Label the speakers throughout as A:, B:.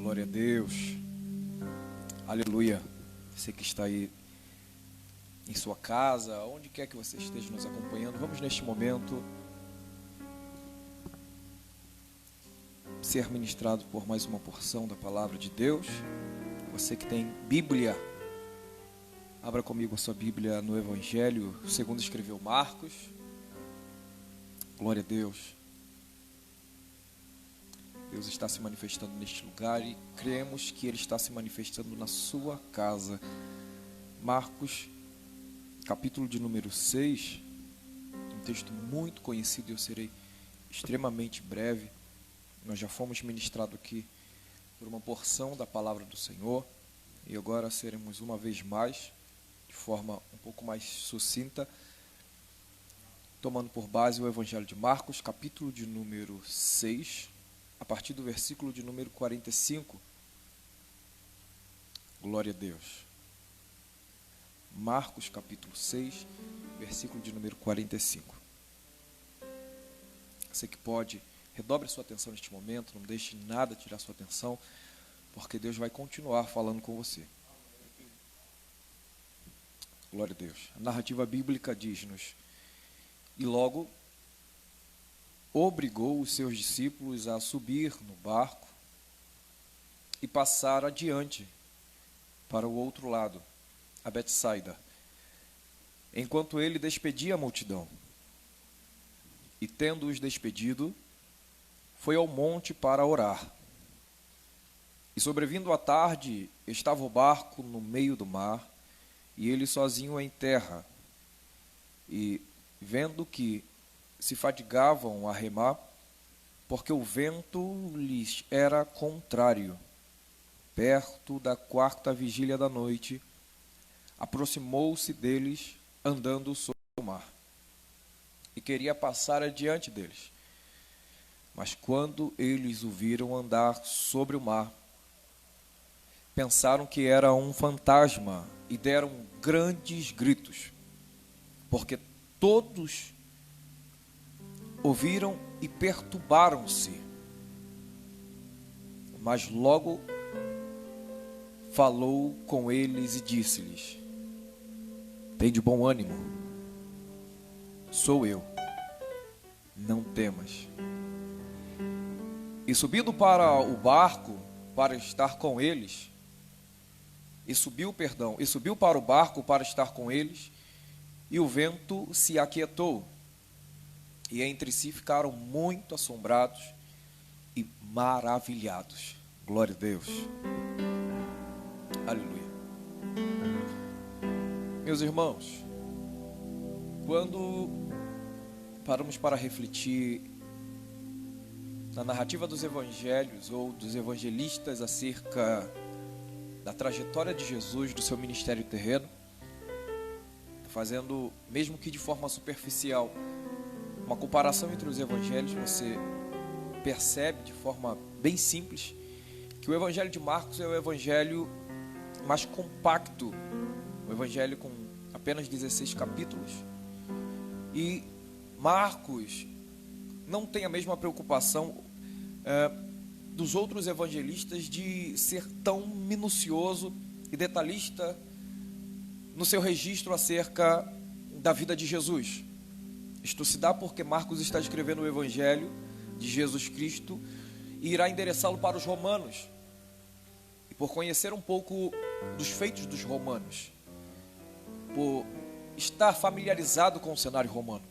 A: Glória a Deus. Aleluia. Você que está aí em sua casa, onde quer que você esteja nos acompanhando, vamos neste momento ser ministrado por mais uma porção da palavra de Deus. Você que tem Bíblia, abra comigo a sua Bíblia no Evangelho segundo escreveu Marcos. Glória a Deus. Deus está se manifestando neste lugar e cremos que Ele está se manifestando na sua casa. Marcos, capítulo de número 6, um texto muito conhecido, eu serei extremamente breve. Nós já fomos ministrados aqui por uma porção da palavra do Senhor e agora seremos uma vez mais, de forma um pouco mais sucinta, tomando por base o Evangelho de Marcos, capítulo de número 6, a partir do versículo de número 45. Glória a Deus. Marcos, capítulo 6, versículo de número 45. Você que pode, redobre sua atenção neste momento, não deixe nada tirar sua atenção, porque Deus vai continuar falando com você. Glória a Deus. A narrativa bíblica diz-nos: e logo obrigou os seus discípulos a subir no barco e passar adiante para o outro lado, a Betsaida, enquanto ele despedia a multidão. E tendo-os despedido, foi ao monte para orar. E sobrevindo a tarde, estava o barco no meio do mar, e ele sozinho em terra. E vendo que se fatigavam a remar, porque o vento lhes era contrário, perto da 4ª vigília da noite, aproximou-se deles, andando sobre o mar, e queria passar adiante deles. Mas quando eles o viram andar sobre o mar, pensaram que era um fantasma, e deram grandes gritos, porque todos ouviram e perturbaram-se. Mas logo falou com eles e disse-lhes: tende bom ânimo, sou eu, não temas. E subindo para o barco para estar com eles, e subiu para o barco para estar com eles, e o vento se aquietou, e entre si ficaram muito assombrados e maravilhados. Glória a Deus. Aleluia. Meus irmãos, quando paramos para refletir na narrativa dos evangelhos ou dos evangelistas acerca da trajetória de Jesus, do seu ministério terreno, fazendo, mesmo que de forma superficial, uma comparação entre os evangelhos, você percebe de forma bem simples que o evangelho de Marcos é o evangelho mais compacto, o evangelho com apenas 16 capítulos, e Marcos não tem a mesma preocupação dos outros evangelistas de ser tão minucioso e detalhista no seu registro acerca da vida de Jesus. Isto se dá porque Marcos está escrevendo o Evangelho de Jesus Cristo e irá endereçá-lo para os romanos. E por conhecer um pouco dos feitos dos romanos, por estar familiarizado com o cenário romano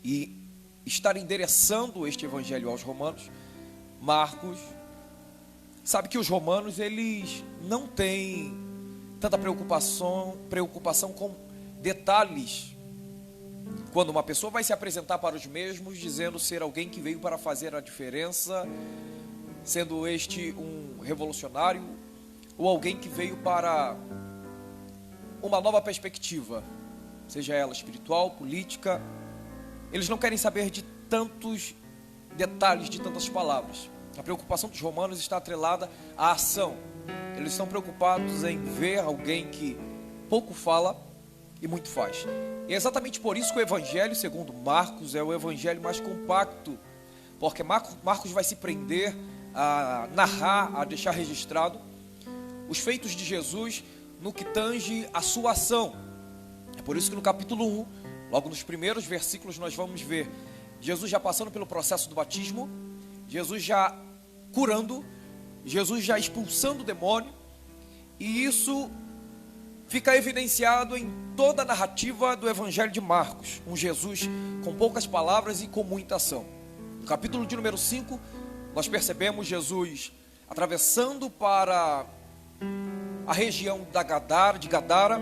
A: e estar endereçando este Evangelho aos romanos, Marcos sabe que os romanos, eles não têm tanta preocupação com detalhes. Quando uma pessoa vai se apresentar para os mesmos, dizendo ser alguém que veio para fazer a diferença, sendo este um revolucionário, ou alguém que veio para uma nova perspectiva, seja ela espiritual, política, eles não querem saber de tantos detalhes, de tantas palavras. A preocupação dos romanos está atrelada à ação. Eles estão preocupados em ver alguém que pouco fala e muito faz. E é exatamente por isso que o Evangelho, segundo Marcos, é o Evangelho mais compacto, porque Marcos vai se prender a narrar, a deixar registrado os feitos de Jesus no que tange a sua ação. É por isso que no capítulo 1, logo nos primeiros versículos, nós vamos ver Jesus já passando pelo processo do batismo, Jesus já curando, Jesus já expulsando o demônio, e isso fica evidenciado em toda a narrativa do Evangelho de Marcos, um Jesus com poucas palavras e com muita ação. No capítulo de número 5, nós percebemos Jesus atravessando para a região de Gadara,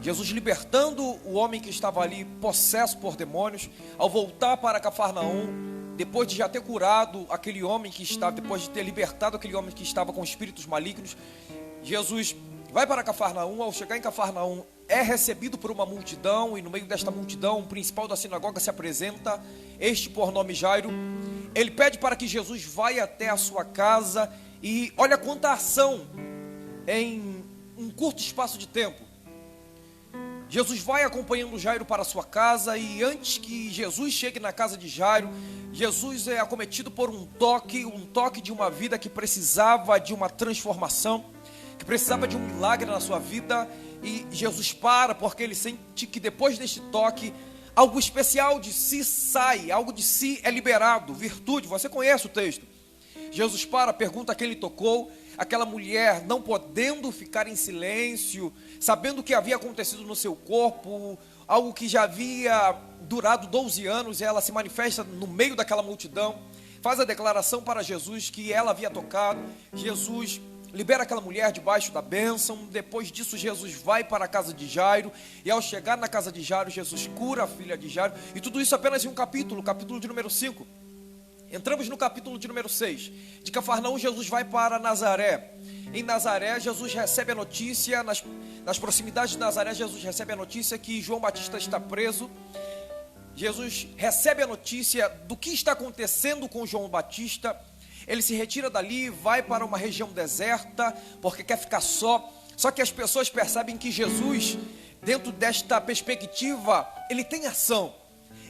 A: Jesus libertando o homem que estava ali possesso por demônios. Ao voltar para Cafarnaum, depois de já ter curado aquele homem que estava, depois de ter libertado aquele homem que estava com espíritos malignos, Jesus vai para Cafarnaum. Ao chegar em Cafarnaum, é recebido por uma multidão, e no meio desta multidão, o principal da sinagoga se apresenta, este por nome Jairo. Ele pede para que Jesus vá até a sua casa, e olha quanta ação em um curto espaço de tempo. Jesus vai acompanhando Jairo para a sua casa, e antes que Jesus chegue na casa de Jairo, Jesus é acometido por um toque de uma vida que precisava de uma transformação, que precisava de um milagre na sua vida. E Jesus para, porque ele sente que depois deste toque, algo especial de si sai, algo de si é liberado, virtude. Você conhece o texto. Jesus para, pergunta a quem ele tocou. Aquela mulher, não podendo ficar em silêncio, sabendo o que havia acontecido no seu corpo, algo que já havia durado 12 anos, ela se manifesta no meio daquela multidão, faz a declaração para Jesus que ela havia tocado. Jesus libera aquela mulher debaixo da bênção. Depois disso, Jesus vai para a casa de Jairo, e ao chegar na casa de Jairo, Jesus cura a filha de Jairo, e tudo isso apenas em um capítulo, capítulo de número 5. Entramos no capítulo de número 6. De Cafarnaum, Jesus vai para Nazaré. Em Nazaré, Jesus recebe a notícia, nas proximidades de Nazaré, Jesus recebe a notícia que João Batista está preso. Jesus recebe a notícia do que está acontecendo com João Batista. Ele se retira dali, vai para uma região deserta, porque quer ficar só. Só que as pessoas percebem que Jesus, dentro desta perspectiva, ele tem ação,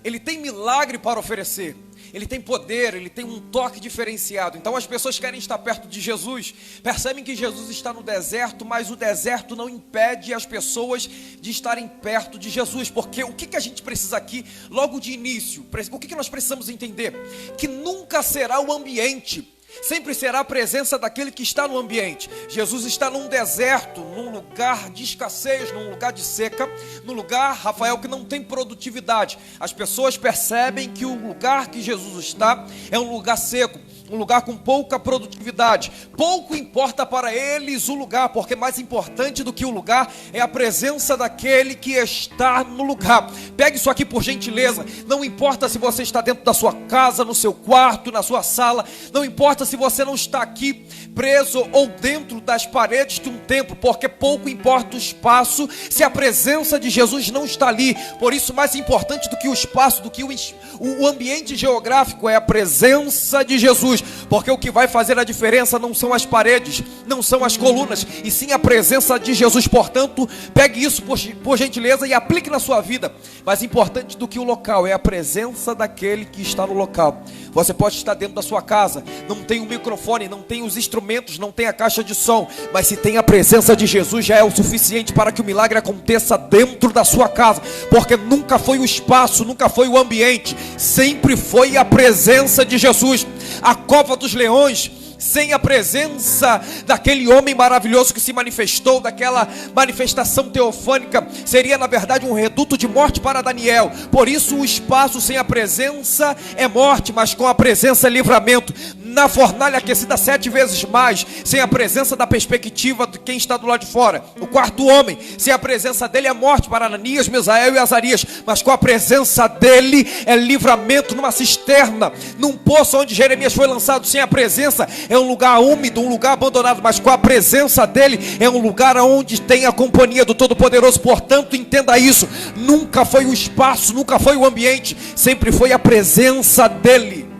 A: ele tem milagre para oferecer, ele tem poder, ele tem um toque diferenciado. Então as pessoas querem estar perto de Jesus, percebem que Jesus está no deserto, mas o deserto não impede as pessoas de estarem perto de Jesus. Porque o que a gente precisa aqui, logo de início, o que nós precisamos entender? Que nunca será o ambiente, sempre será a presença daquele que está no ambiente. Jesus está num deserto, num lugar de escassez, num lugar de seca, num lugar, Rafael, que não tem produtividade. As pessoas percebem que o lugar que Jesus está é um lugar seco, um lugar com pouca produtividade. Pouco importa para eles o lugar, porque mais importante do que o lugar é a presença daquele que está no lugar. Pegue isso aqui por gentileza. Não importa se você está dentro da sua casa, no seu quarto, na sua sala, não importa se você não está aqui preso ou dentro das paredes de um templo, porque pouco importa o espaço se a presença de Jesus não está ali. Por isso, mais importante do que o espaço, do que o ambiente geográfico, é a presença de Jesus, porque o que vai fazer a diferença não são as paredes, não são as colunas, e sim a presença de Jesus. Portanto, pegue isso por gentileza e aplique na sua vida. Mais importante do que o local é a presença daquele que está no local. Você pode estar dentro da sua casa, não tem o microfone, não tem os instrumentos, não tem a caixa de som, mas se tem a presença de Jesus, já é o suficiente para que o milagre aconteça dentro da sua casa, porque nunca foi o espaço, nunca foi o ambiente, sempre foi a presença de Jesus. A cova dos leões, sem a presença daquele homem maravilhoso que se manifestou, daquela manifestação teofânica, seria na verdade um reduto de morte para Daniel. Por isso o espaço sem a presença é morte, mas com a presença é livramento. Na fornalha aquecida 7 vezes mais, sem a presença da perspectiva de quem está do lado de fora. O quarto homem, sem a presença dele é morte para Ananias, Misael e Azarias, mas com a presença dele é livramento. Numa cisterna, num poço onde Jeremias foi lançado, sem a presença é um lugar úmido, um lugar abandonado, mas com a presença dele é um lugar onde tem a companhia do Todo-Poderoso. Portanto, entenda isso, nunca foi o espaço, nunca foi o ambiente, sempre foi a presença dele.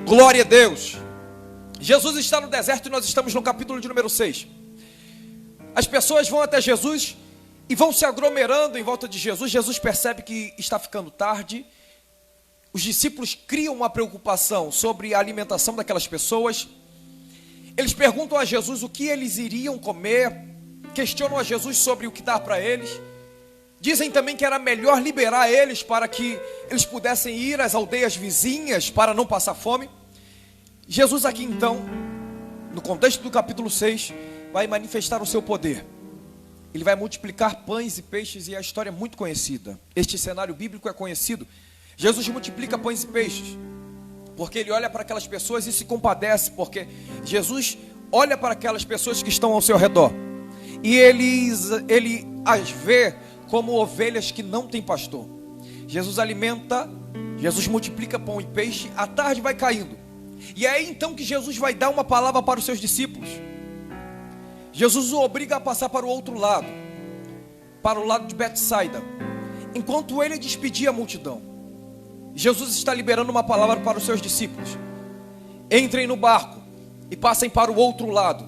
A: Glória a Deus. Jesus está no deserto e nós estamos no capítulo de número 6. As pessoas vão até Jesus e vão se aglomerando em volta de Jesus. Jesus percebe que está ficando tarde, os discípulos criam uma preocupação sobre a alimentação daquelas pessoas. Eles perguntam a Jesus o que eles iriam comer, questionam a Jesus sobre o que dar para eles. Dizem também que era melhor liberar eles para que eles pudessem ir às aldeias vizinhas para não passar fome. Jesus aqui então, no contexto do capítulo 6, vai manifestar o seu poder. Ele vai multiplicar pães e peixes, e a história é muito conhecida. Este cenário bíblico é conhecido. Jesus multiplica pães e peixes, porque ele olha para aquelas pessoas e se compadece, porque Jesus olha para aquelas pessoas que estão ao seu redor, e ele as vê como ovelhas que não têm pastor. Jesus alimenta, Jesus multiplica pão e peixe, a tarde vai caindo, e é aí então que Jesus vai dar uma palavra para os seus discípulos. Jesus o obriga a passar para o outro lado, para o lado de Betsaida. Enquanto ele despedia a multidão, Jesus está liberando uma palavra para os seus discípulos: entrem no barco e passem para o outro lado.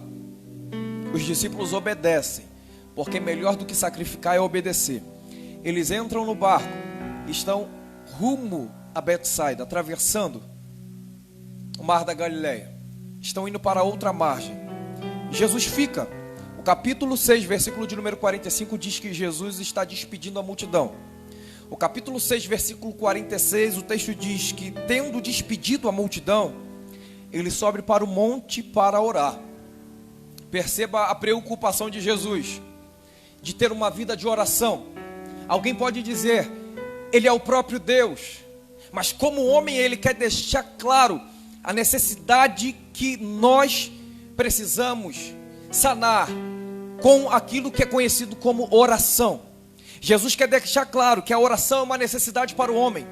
A: Os discípulos obedecem, porque melhor do que sacrificar é obedecer. Eles entram no barco, estão rumo a Betsaida, atravessando o mar da Galileia, estão indo para outra margem. Jesus fica. O capítulo 6, versículo de número 45 diz que Jesus está despedindo a multidão. O capítulo 6, versículo 46, o texto diz que, tendo despedido a multidão, ele sobe para o monte para orar. Perceba a preocupação de Jesus de ter uma vida de oração. Alguém pode dizer, ele é o próprio Deus, mas como homem ele quer deixar claro a necessidade que nós precisamos sanar com aquilo que é conhecido como oração. Jesus quer deixar claro que a oração é uma necessidade para o homem.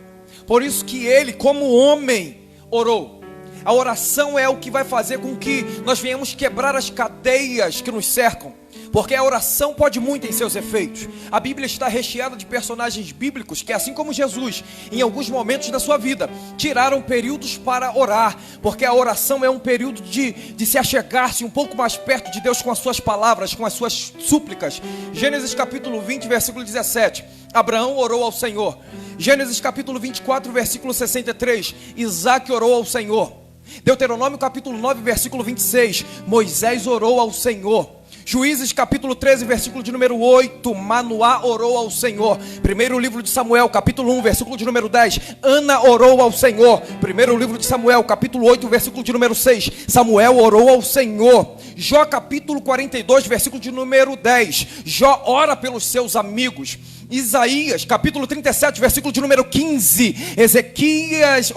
A: Por isso que ele, como homem, orou. A oração é o que vai fazer com que nós venhamos quebrar as cadeias que nos cercam, porque a oração pode muito em seus efeitos. A Bíblia está recheada de personagens bíblicos que, assim como Jesus, em alguns momentos da sua vida, tiraram períodos para orar, porque a oração é um período de se achegar-se um pouco mais perto de Deus com as suas palavras, com as suas súplicas. Gênesis capítulo 20, versículo 17, Abraão orou ao Senhor. Gênesis capítulo 24, versículo 63, Isaac orou ao Senhor. Deuteronômio capítulo 9, versículo 26, Moisés orou ao Senhor. Juízes capítulo 13, versículo de número 8, Manoá orou ao Senhor. Primeiro livro de Samuel, capítulo 1, versículo de número 10, Ana orou ao Senhor. Primeiro livro de Samuel, capítulo 8, versículo de número 6, Samuel orou ao Senhor. Jó capítulo 42, versículo de número 10, Jó ora pelos seus amigos. Isaías, capítulo 37, versículo de número 15, Ezequias,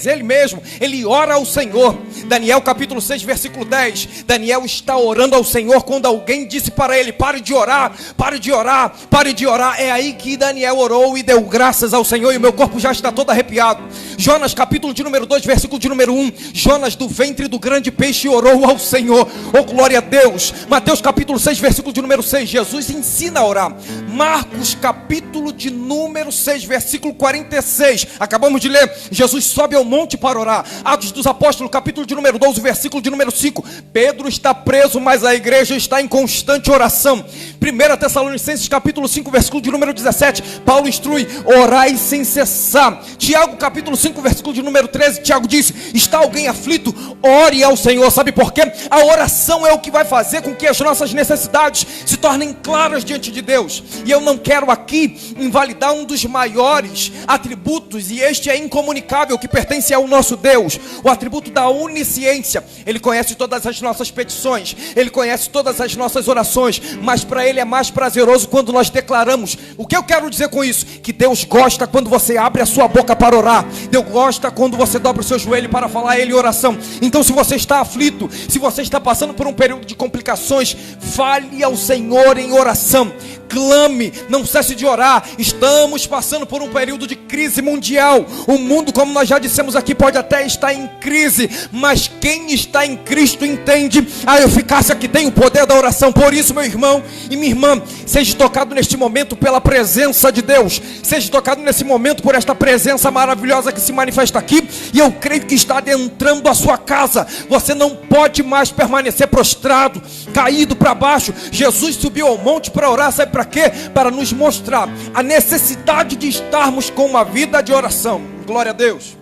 A: ele mesmo, ele ora ao Senhor. Daniel, capítulo 6, versículo 10, Daniel está orando ao Senhor quando alguém disse para ele, pare de orar, pare de orar, pare de orar. É aí que Daniel orou e deu graças ao Senhor, e o meu corpo já está todo arrepiado. Jonas, capítulo de número 2, versículo de número 1, Jonas do ventre do grande peixe orou ao Senhor, oh glória a Deus. Mateus, capítulo 6, versículo de número 6, Jesus ensina a orar. Marcos, capítulo de número 6, versículo 46, acabamos de ler, Jesus sobe ao monte para orar. Atos dos Apóstolos, capítulo de número 12, versículo de número 5, Pedro está preso, mas a igreja está em constante oração. 1 Tessalonicenses, capítulo 5, versículo de número 17, Paulo instrui, orai sem cessar. Tiago, capítulo 5, versículo de número 13, Tiago disse, está alguém aflito? Ore ao Senhor. Sabe por quê? A oração é o que vai fazer com que as nossas necessidades se tornem claras diante de Deus. E eu não quero aqui invalidar um dos maiores atributos, e este é incomunicável, que pertence ao nosso Deus, o atributo da onisciência. Ele conhece todas as nossas petições, ele conhece todas as nossas orações, mas para ele é mais prazeroso quando nós declaramos. O que eu quero dizer com isso? Que Deus gosta quando você abre a sua boca para orar. Deus gosta quando você dobra o seu joelho para falar a ele em oração. Então, se você está aflito, se você está passando por um período de complicações, fale ao Senhor em oração, clame, não cesse de orar. Estamos passando por um período de crise mundial. O mundo, como nós já dissemos aqui, pode até estar em crise, mas quem está em Cristo entende a eficácia que tem o poder da oração. Por isso, meu irmão e minha irmã, seja tocado neste momento pela presença de Deus, seja tocado nesse momento por esta presença maravilhosa que se manifesta aqui, e eu creio que está adentrando a sua casa. Você não pode mais permanecer prostrado, caído para baixo. Jesus subiu ao monte para orar, sabe para quê? Para nos mostrar a necessidade de estarmos com uma vida de oração. Glória a Deus.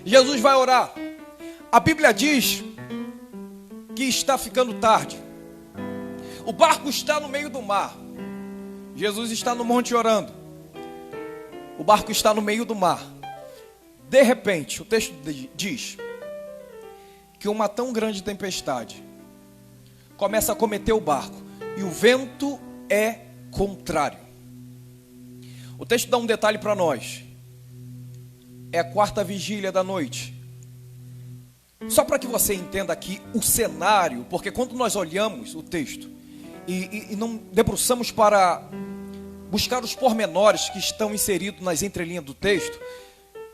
A: Jesus vai orar. A Bíblia diz que está ficando tarde. O barco está no meio do mar. Jesus está no monte orando. O barco está no meio do mar. De repente, o texto diz que uma tão grande tempestade começa a acometer o barco e o vento é contrário. O texto dá um detalhe para nós. É a quarta vigília da noite. Só para que você entenda aqui o cenário, porque quando nós olhamos o texto e não debruçamos para buscar os pormenores que estão inseridos nas entrelinhas do texto,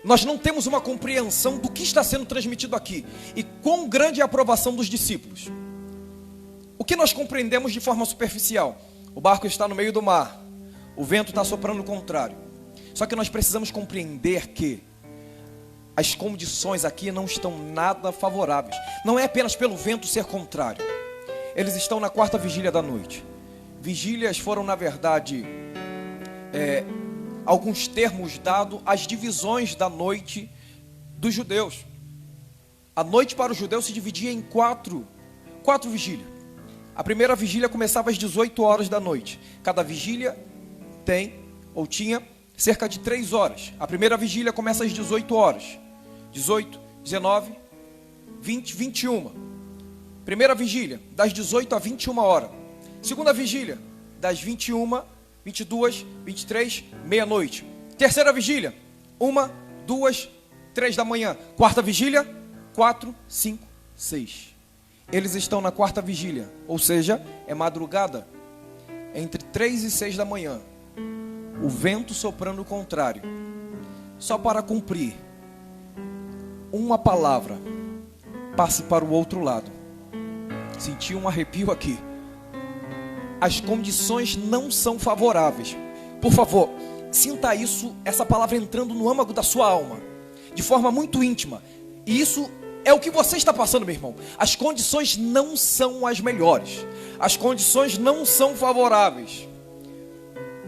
A: nós não temos uma compreensão do que está sendo transmitido aqui e quão grande é a aprovação dos discípulos. O que nós compreendemos de forma superficial? O barco está no meio do mar, o vento está soprando o contrário. Só que nós precisamos compreender que as condições aqui não estão nada favoráveis. Não é apenas pelo vento ser contrário. Eles estão na quarta vigília da noite. Vigílias foram, na verdade, alguns termos dados às divisões da noite dos judeus. A noite para os judeus se dividia em quatro vigílias. A primeira vigília começava às 18 horas da noite. Cada vigília tinha cerca de 3 horas. A primeira vigília começa às 18 horas. 18, 19, 20, 21. Primeira vigília, das 18 a 21 horas. Segunda vigília, das 21, 22, 23, meia-noite. Terceira vigília, 1, 2, 3 da manhã. Quarta vigília, 4, 5, 6. Eles estão na quarta vigília, ou seja, é madrugada, entre 3 e 6 da manhã. O vento soprando o contrário. Só para cumprir uma palavra, passe para o outro lado. Senti um arrepio aqui. As condições não são favoráveis. Por favor, sinta isso, essa palavra entrando no âmago da sua alma, de forma muito íntima. E isso é o que você está passando, meu irmão. As condições não são as melhores. As condições não são favoráveis.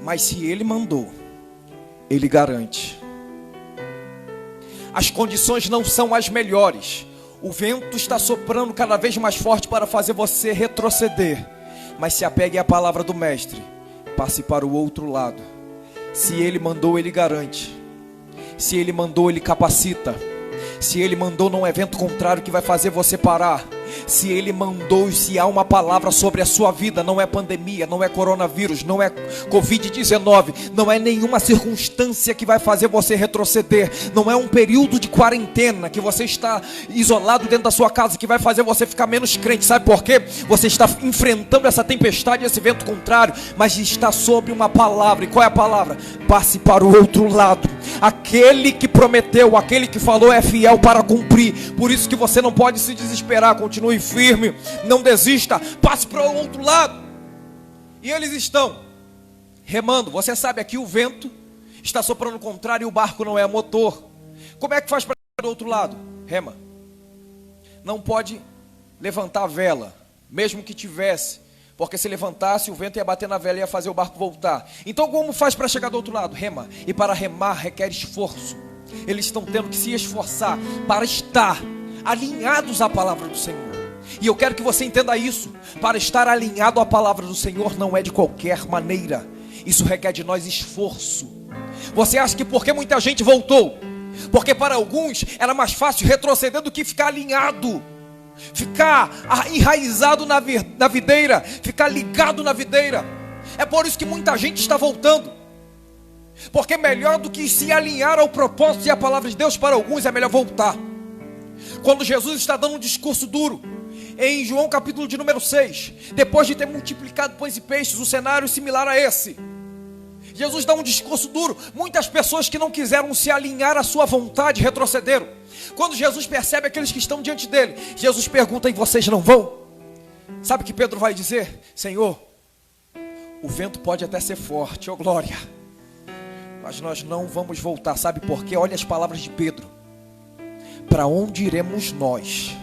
A: Mas se Ele mandou, Ele garante. As condições não são as melhores. O vento está soprando cada vez mais forte para fazer você retroceder. Mas se apegue à palavra do Mestre. Passe para o outro lado. Se Ele mandou, Ele garante. Se Ele mandou, Ele capacita. Se Ele mandou, não é vento contrário que vai fazer você parar. Se Ele mandou, se há uma palavra sobre a sua vida, não é pandemia, não é coronavírus, não é Covid-19, não é nenhuma circunstância que vai fazer você retroceder, não é um período de quarentena que você está isolado dentro da sua casa que vai fazer você ficar menos crente. Sabe por quê? Você está enfrentando essa tempestade, esse vento contrário, mas está sobre uma palavra. E qual é a palavra? Passe para o outro lado. Aquele que prometeu, aquele que falou é fiel para cumprir. Por isso que você não pode se desesperar. Continue firme, não desista, passe para o outro lado. E eles estão remando. Você sabe, aqui o vento está soprando o contrário e o barco não é motor. Como é que faz para ir do outro lado? Rema. Não pode levantar a vela, mesmo que tivesse, porque se levantasse o vento ia bater na vela e ia fazer o barco voltar. Então como faz para chegar do outro lado? Rema. E para remar requer esforço. Eles estão tendo que se esforçar para estar alinhados à palavra do Senhor. E eu quero que você entenda isso. Para estar alinhado à palavra do Senhor não é de qualquer maneira. Isso requer de nós esforço. Você acha que porque muita gente voltou, porque para alguns era mais fácil retroceder do que ficar alinhado, ficar enraizado na videira, ficar ligado na videira. É por isso que muita gente está voltando, porque melhor do que se alinhar ao propósito e à palavra de Deus, para alguns é melhor voltar. Quando Jesus está dando um discurso duro em João capítulo de número 6, depois de ter multiplicado pães e peixes, um cenário similar a esse, Jesus dá um discurso duro. Muitas pessoas que não quiseram se alinhar à sua vontade retrocederam. Quando Jesus percebe aqueles que estão diante dele, Jesus pergunta: e vocês não vão? Sabe o que Pedro vai dizer? Senhor, o vento pode até ser forte, ó glória, mas nós não vamos voltar. Sabe por quê? Olha as palavras de Pedro: para onde iremos nós,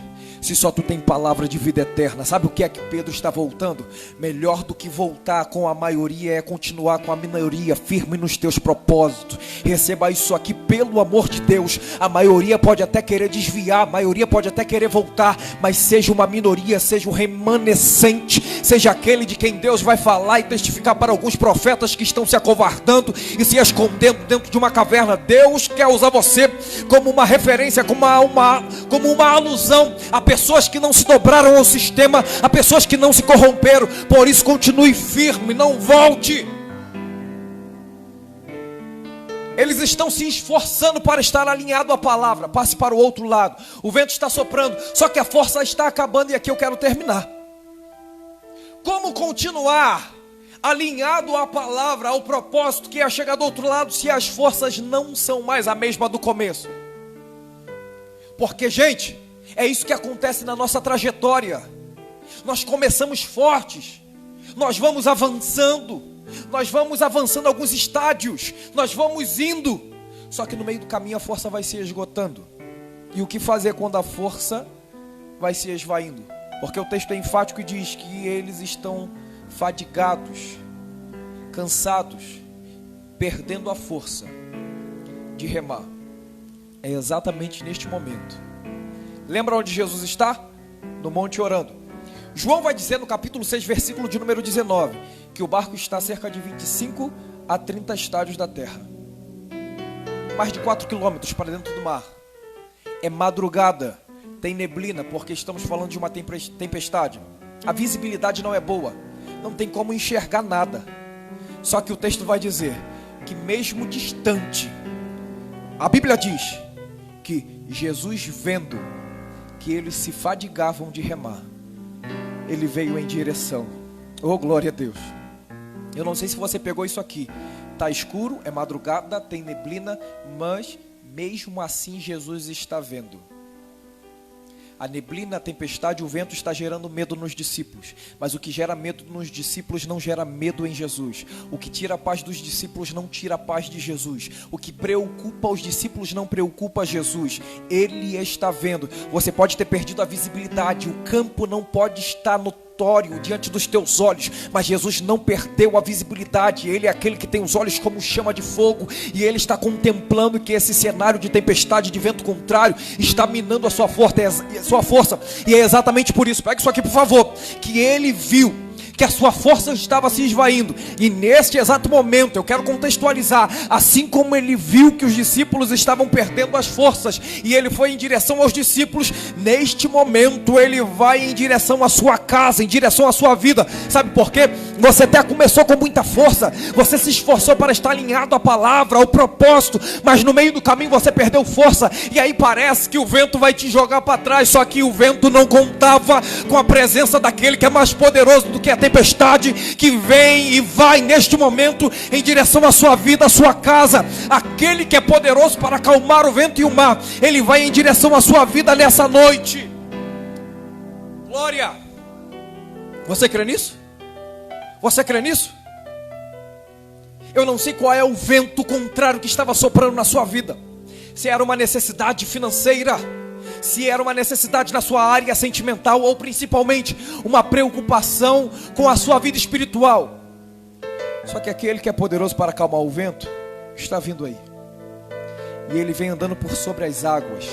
A: Se só tu tem palavra de vida eterna. Sabe o que é que Pedro está voltando? Melhor do que voltar com a maioria é continuar com a minoria, firme nos teus propósitos. Receba isso aqui pelo amor de Deus. A maioria pode até querer desviar, a maioria pode até querer voltar, mas seja uma minoria, seja um remanescente, seja aquele de quem Deus vai falar e testificar para alguns profetas que estão se acovardando e se escondendo dentro de uma caverna. Deus quer usar você como uma referência, como uma alusão a pessoas que não se dobraram ao sistema, a pessoas que não se corromperam. Por isso continue firme, não volte. Eles estão se esforçando para estar alinhado à palavra. Passe para o outro lado. O vento está soprando, só que a força está acabando, e aqui eu quero terminar. Como continuar alinhado à palavra, ao propósito que é chegar do outro lado, se as forças não são mais a mesma do começo? Porque, gente, é isso que acontece na nossa trajetória. Nós começamos fortes, nós vamos avançando alguns estádios, nós vamos indo, só que no meio do caminho a força vai se esgotando. E o que fazer quando a força vai se esvaindo? Porque o texto é enfático e diz que eles estão fadigados, cansados, perdendo a força de remar. É exatamente neste momento. Lembra onde Jesus está? No monte orando. João vai dizer no capítulo 6, versículo de número 19, que o barco está a cerca de 25 a 30 estádios da terra. Mais de 4 quilômetros para dentro do mar. É madrugada, tem neblina, porque estamos falando de uma tempestade. A visibilidade não é boa, não tem como enxergar nada. Só que o texto vai dizer que mesmo distante, a Bíblia diz que Jesus, vendo que eles se fadigavam de remar, ele veio em direção. Oh, glória a Deus. Eu não sei se você pegou isso aqui. Está escuro, é madrugada, tem neblina, mas mesmo assim Jesus está vendo. A neblina, a tempestade, o vento está gerando medo nos discípulos. Mas o que gera medo nos discípulos não gera medo em Jesus. O que tira a paz dos discípulos não tira a paz de Jesus. O que preocupa os discípulos não preocupa Jesus. Ele está vendo. Você pode ter perdido a visibilidade. O campo não pode estar notório diante dos teus olhos, mas Jesus não perdeu a visibilidade. Ele é aquele que tem os olhos como chama de fogo, e ele está contemplando que esse cenário de tempestade, de vento contrário, está minando a sua força, e é exatamente por isso, pega isso aqui por favor, que ele viu que a sua força estava se esvaindo, e neste exato momento, eu quero contextualizar, assim como ele viu que os discípulos estavam perdendo as forças, e ele foi em direção aos discípulos, neste momento ele vai em direção à sua casa, em direção à sua vida. Sabe por quê? Você até começou com muita força, você se esforçou para estar alinhado à palavra, ao propósito, mas no meio do caminho você perdeu força, e aí parece que o vento vai te jogar para trás. Só que o vento não contava com a presença daquele que é mais poderoso do que a tempestade, que vem e vai neste momento em direção à sua vida, à sua casa. Aquele que é poderoso para acalmar o vento e o mar, ele vai em direção à sua vida nessa noite. Glória! Você crê nisso? Você crê nisso? Eu não sei qual é o vento contrário que estava soprando na sua vida. Se era uma necessidade financeira, se era uma necessidade na sua área sentimental, ou principalmente uma preocupação com a sua vida espiritual. Só que aquele que é poderoso para acalmar o vento está vindo aí, e ele vem andando por sobre as águas.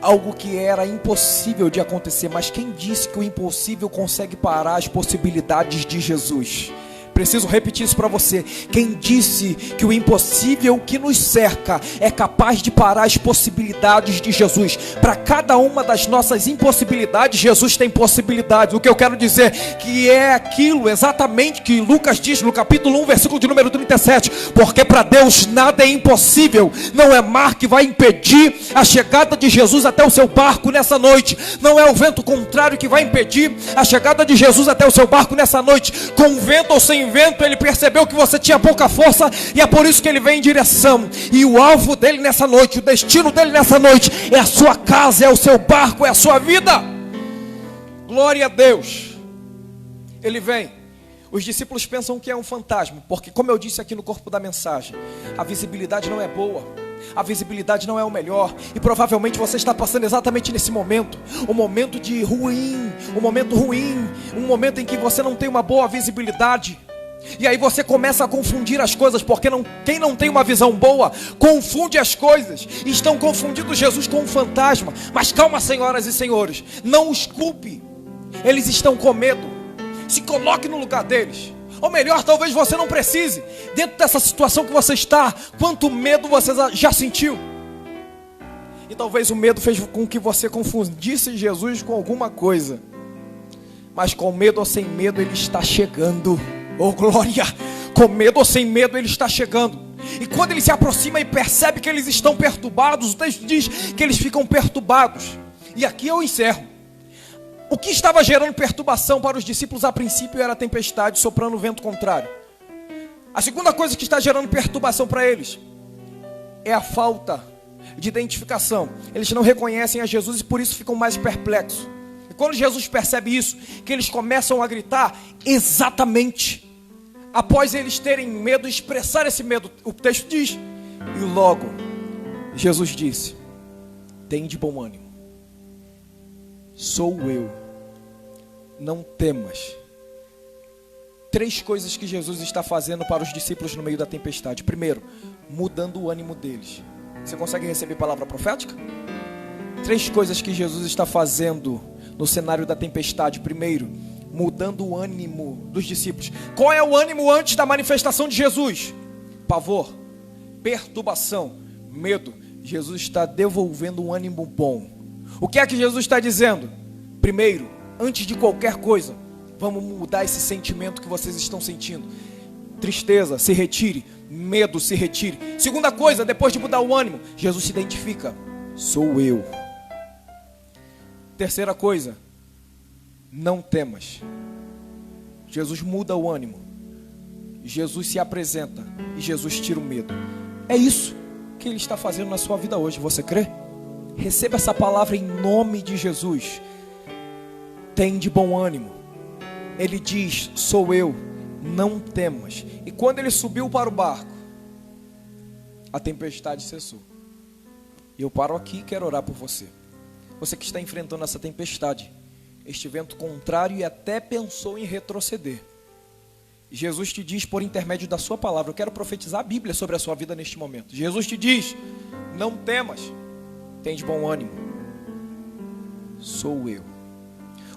A: Algo que era impossível de acontecer, mas quem disse que o impossível consegue parar as possibilidades de Jesus? Preciso repetir isso para você. Quem disse que o impossível que nos cerca é capaz de parar as possibilidades de Jesus? Para cada uma das nossas impossibilidades, Jesus tem possibilidades. O que eu quero dizer que é aquilo exatamente que Lucas diz no capítulo 1, versículo de número 37. Porque para Deus nada é impossível. Não é mar que vai impedir a chegada de Jesus até o seu barco nessa noite. Não é o vento contrário que vai impedir a chegada de Jesus até o seu barco nessa noite. Com vento ou sem vento, ele percebeu que você tinha pouca força, e é por isso que ele vem em direção. E o alvo dele nessa noite, o destino dele nessa noite, é a sua casa, é o seu barco, é a sua vida. Glória a Deus. Ele vem. Os discípulos pensam que é um fantasma, porque, como eu disse aqui no corpo da mensagem, a visibilidade não é boa. a visibilidade não é o melhor, e provavelmente você está passando exatamente nesse momento, um momento ruim, um momento em que você não tem uma boa visibilidade, e aí você começa a confundir as coisas, porque quem não tem uma visão boa, confunde as coisas, e estão confundindo Jesus com um fantasma. Mas calma, senhoras e senhores, não os culpe, eles estão com medo, se coloque no lugar deles. Ou melhor, talvez você não precise. Dentro dessa situação que você está, quanto medo você já sentiu? E talvez o medo fez com que você confundisse Jesus com alguma coisa. Mas com medo ou sem medo, Ele está chegando. Oh glória! Com medo ou sem medo, Ele está chegando. E quando Ele se aproxima e percebe que eles estão perturbados, o texto diz que eles ficam perturbados. E aqui eu encerro. O que estava gerando perturbação para os discípulos a princípio era a tempestade soprando o vento contrário. A segunda coisa que está gerando perturbação para eles é a falta de identificação. Eles não reconhecem a Jesus e por isso ficam mais perplexos. E quando Jesus percebe isso, que eles começam a gritar, exatamente após eles terem medo, expressar esse medo, o texto diz, e logo Jesus disse, tem de bom ânimo. Sou eu, não temas. 3 coisas que Jesus está fazendo para os discípulos no meio da tempestade. Primeiro, mudando o ânimo deles. Você consegue receber palavra profética? 3 coisas que Jesus está fazendo no cenário da tempestade. Primeiro, mudando o ânimo dos discípulos. Qual é o ânimo antes da manifestação de Jesus? Pavor, perturbação, medo. Jesus está devolvendo um ânimo bom. O que é que Jesus está dizendo? Primeiro, antes de qualquer coisa, vamos mudar esse sentimento que vocês estão sentindo. Tristeza, se retire. Medo, se retire. Segunda coisa, depois de mudar o ânimo, Jesus se identifica. Sou eu. Terceira coisa, não temas. Jesus muda o ânimo. Jesus se apresenta e Jesus tira o medo. É isso que Ele está fazendo na sua vida hoje. Você crê? Receba essa palavra em nome de Jesus. Tem de bom ânimo. Ele diz, sou eu, não temas. E quando ele subiu para o barco, a tempestade cessou. E eu paro aqui e quero orar por você. Você que está enfrentando essa tempestade, este vento contrário e até pensou em retroceder. Jesus te diz por intermédio da sua palavra, eu quero profetizar a Bíblia sobre a sua vida neste momento. Jesus te diz, não temas. Tem de bom ânimo. Sou eu.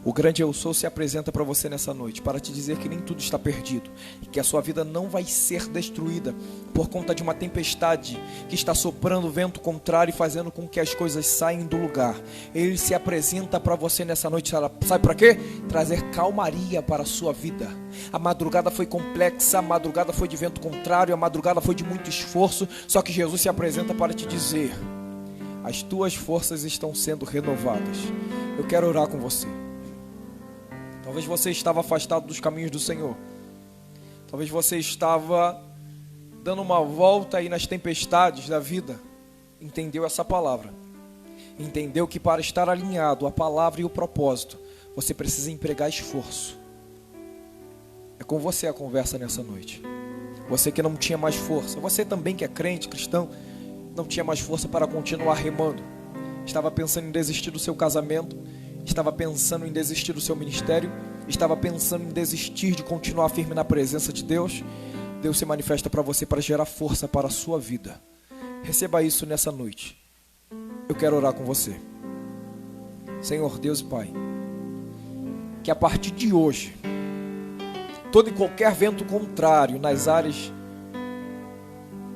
A: O grande eu sou se apresenta para você nessa noite para te dizer que nem tudo está perdido e que a sua vida não vai ser destruída por conta de uma tempestade que está soprando o vento contrário e fazendo com que as coisas saiam do lugar. Ele se apresenta para você nessa noite, sabe para quê? Trazer calmaria para a sua vida. A madrugada foi complexa, a madrugada foi de vento contrário, a madrugada foi de muito esforço, só que Jesus se apresenta para te dizer, as tuas forças estão sendo renovadas. Eu quero orar com você. Talvez você estava afastado dos caminhos do Senhor. Talvez você estava dando uma volta aí nas tempestades da vida. Entendeu essa palavra. Entendeu que para estar alinhado à palavra e o propósito, você precisa empregar esforço. É com você a conversa nessa noite. Você que não tinha mais força. Você também que é crente, cristão, não tinha mais força para continuar remando. Estava pensando em desistir do seu casamento. Estava pensando em desistir do seu ministério. Estava pensando em desistir de continuar firme na presença de Deus. Deus se manifesta para você para gerar força para a sua vida. Receba isso nessa noite. Eu quero orar com você. Senhor Deus e Pai, que a partir de hoje, todo e qualquer vento contrário nas áreas,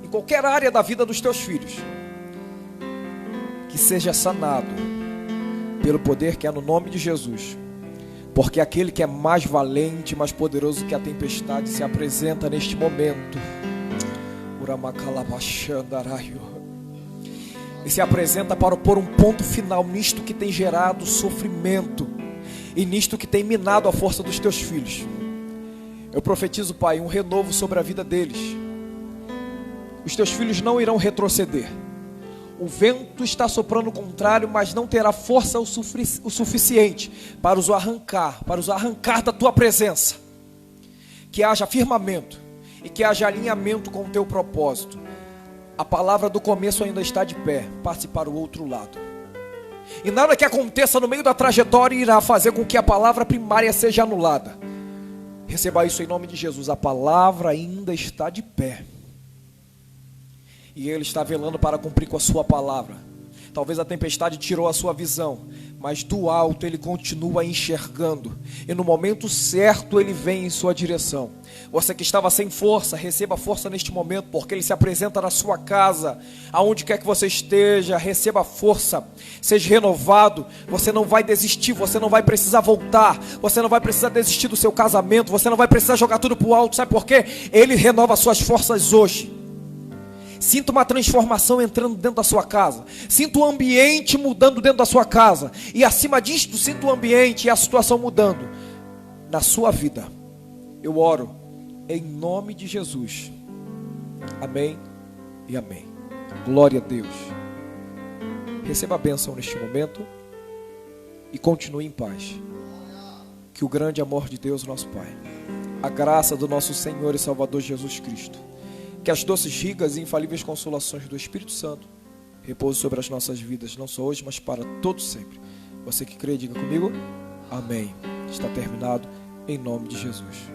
A: em qualquer área da vida dos teus filhos, que seja sanado pelo poder que é no nome de Jesus, porque aquele que é mais valente, mais poderoso que a tempestade se apresenta neste momento. E se apresenta para pôr um ponto final nisto que tem gerado sofrimento e nisto que tem minado a força dos teus filhos. Eu profetizo, Pai, um renovo sobre a vida deles. Os teus filhos não irão retroceder. O vento está soprando o contrário, mas não terá força o suficiente para os arrancar da tua presença. Que haja firmamento e que haja alinhamento com o teu propósito. A palavra do começo ainda está de pé. Passe para o outro lado. E nada que aconteça no meio da trajetória irá fazer com que a palavra primária seja anulada. Receba isso em nome de Jesus. A palavra ainda está de pé. E Ele está velando para cumprir com a sua palavra. Talvez a tempestade tirou a sua visão, mas do alto Ele continua enxergando. E no momento certo Ele vem em sua direção. Você que estava sem força, receba força neste momento, porque Ele se apresenta na sua casa. Aonde quer que você esteja, receba força. Seja renovado. Você não vai desistir, você não vai precisar voltar. Você não vai precisar desistir do seu casamento. Você não vai precisar jogar tudo para o alto. Sabe por quê? Ele renova suas forças hoje. Sinta uma transformação entrando dentro da sua casa. Sinta o ambiente mudando dentro da sua casa. E acima disto, sinta o ambiente e a situação mudando na sua vida. Eu oro em nome de Jesus. Amém e amém. Glória a Deus. Receba a bênção neste momento e continue em paz. Que o grande amor de Deus, nosso Pai, a graça do nosso Senhor e Salvador Jesus Cristo, que as doces, ricas e infalíveis consolações do Espírito Santo repousem sobre as nossas vidas, não só hoje, mas para todos sempre. Você que crê, diga comigo, amém. Está terminado em nome de Jesus.